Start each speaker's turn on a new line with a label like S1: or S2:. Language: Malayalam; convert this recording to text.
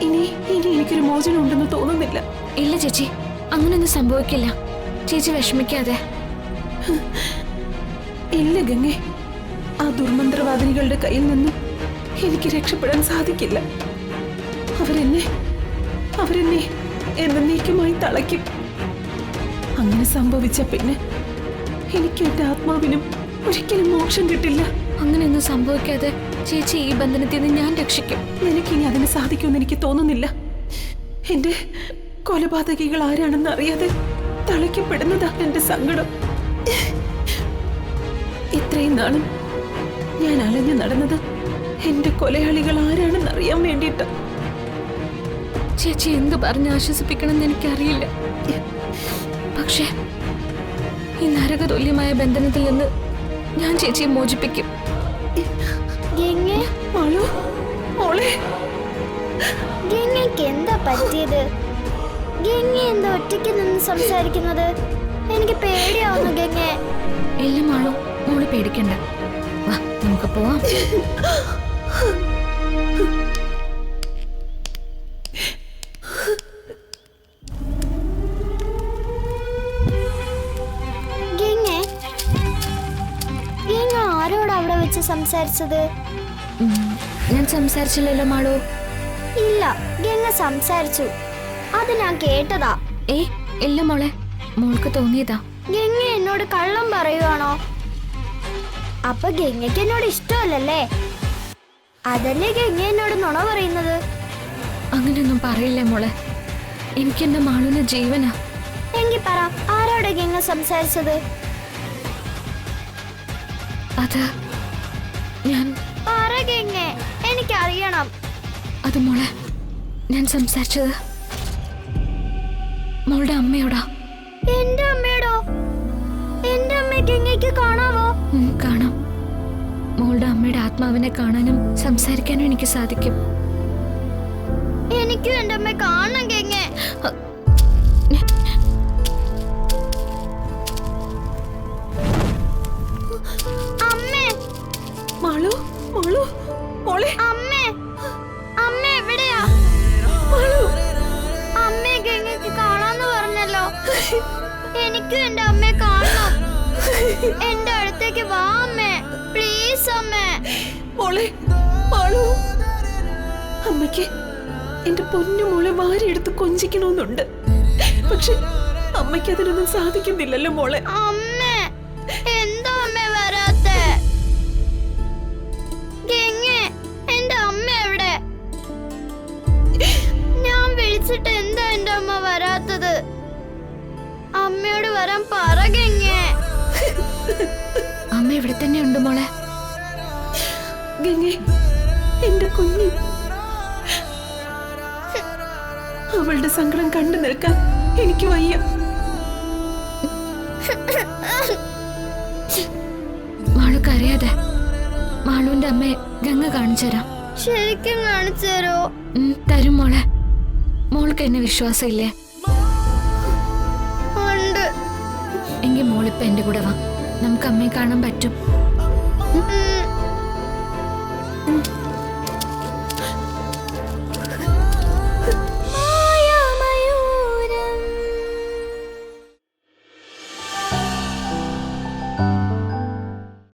S1: ഇനി ഇനി എനിക്കൊരു മോചനം ഉണ്ടെന്ന് തോന്നുന്നില്ല.
S2: ഇല്ല ചേച്ചി, അങ്ങനൊന്നും സംഭവിക്കില്ല. ചേച്ചി വിഷമിക്കാതെ.
S1: ഇല്ല ഗംഗെ, ആ ദുർമന്ത്രവാദിനികളുടെ കയ്യിൽ നിന്നും എനിക്ക് രക്ഷപ്പെടാൻ സാധിക്കില്ല. അവരെന്നെ എന്നേക്കുമായി തളയ്ക്കും. അങ്ങനെ സംഭവിച്ച പിന്നെ എനിക്ക് എന്റെ ആത്മാവിനും ഒരിക്കലും മോക്ഷം കിട്ടില്ല.
S2: അങ്ങനെയൊന്നും സംഭവിക്കാതെ ചേച്ചി ഈ ബന്ധനത്തിൽ നിന്ന് ഞാൻ രക്ഷിക്കും.
S1: എനിക്കിനി അതിന് സാധിക്കുമെന്ന് എനിക്ക് തോന്നുന്നില്ല. എന്റെ കൊലപാതകികൾ ആരാണെന്ന് അറിയാതെ തളയ്ക്കപ്പെടുന്നതാ എന്റെ സങ്കടം. ഇത്രയും നാളും ഞാൻ അലഞ്ഞു നടന്നത് എന്റെ കൊലയാളികൾ ആരാണെന്ന് അറിയാൻ വേണ്ടിയിട്ട്.
S2: ചേച്ചി എന്ത് പറഞ്ഞ് ആശ്വസിപ്പിക്കണമെന്ന് എനിക്കറിയില്ല. പക്ഷേ ഈ നരകതുല്യമായ ബന്ധനത്തിൽ നിന്ന് ഞാൻ ചേച്ചിയെ മോചിപ്പിക്കും.
S3: ഗംഗയ്ക്ക് എന്താ പറ്റിയത്? ഗംഗ എന്താ ഒറ്റയ്ക്ക് നിന്ന് സംസാരിക്കുന്നത്? എനിക്ക് പേടിയാവുന്നു ഗംഗ.
S2: ഇല്ല മാളു, മോള് പേടിക്കണ്ട. വാ, നമുക്ക് പോവാം.
S3: ആരോട് അവിടെ വെച്ച് സംസാരിച്ചത്?
S2: ഞാൻ സംസാരിച്ചില്ലല്ലോ മാളു.
S3: ഇല്ല, ഗംഗ സംസാരിച്ചു. അത് ഞാൻ കേട്ടതാ.
S2: ഇല്ല മോളെ, മോൾക്ക് തോന്നിയതാ.
S3: ഗംഗ എന്നോട് കള്ളം പറയുവാണോ? അപ്പൊ ഗംഗയ്ക്ക് എന്നോട് ഇഷ്ടമല്ലല്ലേ? അതല്ലേ ഗംഗ എന്നോട് നുണ പറയുന്നത്?
S2: അങ്ങനെയൊന്നും പറയില്ലേ മോളെ, എനിക്കെന്റെ മാളുവിന് ജീവനാ.
S3: എങ്കിൽ പറ, ആരോടെ ഗംഗ സംസാരിച്ചത്?
S2: അത് ഞാൻ
S3: പറ ഗംഗ, എനിക്കറിയണം.
S2: അത് മോളെ, ഞാൻ സംസാരിച്ചത് മോളുടെ അമ്മയോടാ.
S3: എന്റെ അമ്മയോടോ? എന്റെ അമ്മയെ ഗംഗയ്ക്ക് കാണാവോ?
S2: കാണാം. മോളുടെ അമ്മയുടെ ആത്മാവിനെ കാണാനും സംസാരിക്കാനും എനിക്ക് സാധിക്കും.
S3: എനിക്കും എന്റെ അമ്മയെ കാണണം ഗംഗ. അമ്മേ,
S1: മാളു, മാളു, മോളെ.
S3: അമ്മേ, അമ്മ എവിടെയാ? അമ്മയെ ഗംഗയ്ക്ക് കാണാന്ന് പറഞ്ഞല്ലോ. എനിക്കും എന്റെ അമ്മയെ കാണണം. എന്റെ അടുത്തേക്ക് വാ അമ്മേ, പ്ലീസ് അമ്മേ.
S1: മോളെ, മാളു. അമ്മയ്ക്ക് എന്റെ പൊന്നു മോളെ വാരിയെടുത്ത് കൊഞ്ചിക്കണമെന്നുണ്ട്. പക്ഷെ അമ്മയ്ക്ക് അതിനൊന്നും സാധിക്കുന്നില്ലല്ലോ മോളെ.
S3: അമ്മേ, എന്താ അമ്മ വരാത്തെ? ഗംഗേ, എന്റെ അമ്മ എവിടെ? ഞാൻ വിളിച്ചിട്ട് എന്താ എന്റെ അമ്മ വരാത്തത്? അമ്മയോട് വരാൻ പറ ഗംഗേ.
S2: അമ്മ ഇവിടെ തന്നെ ഉണ്ട് മോളെ.
S1: ഗംഗേ, എന്റെ കുഞ്ഞ്. അവളുടെ സങ്കടം കണ്ടു നിൽക്കാൻ എനിക്ക് വയ്യ.
S2: മാളു കരയാതെ. മാളുവിന്റെ അമ്മയെ ഗംഗ കാണിച്ചു തരാം.
S3: ശരിക്കും കാണിച്ചു തരോ?
S2: തരും മോളെ. മോൾക്ക് എന്നെ വിശ്വാസം ഇല്ലേ?
S3: ഉണ്ട്.
S2: എങ്കിൽ മോളിപ്പോ എന്റെ കൂടെ വാ, നമുക്ക് അമ്മയെ കാണാൻ പറ്റും.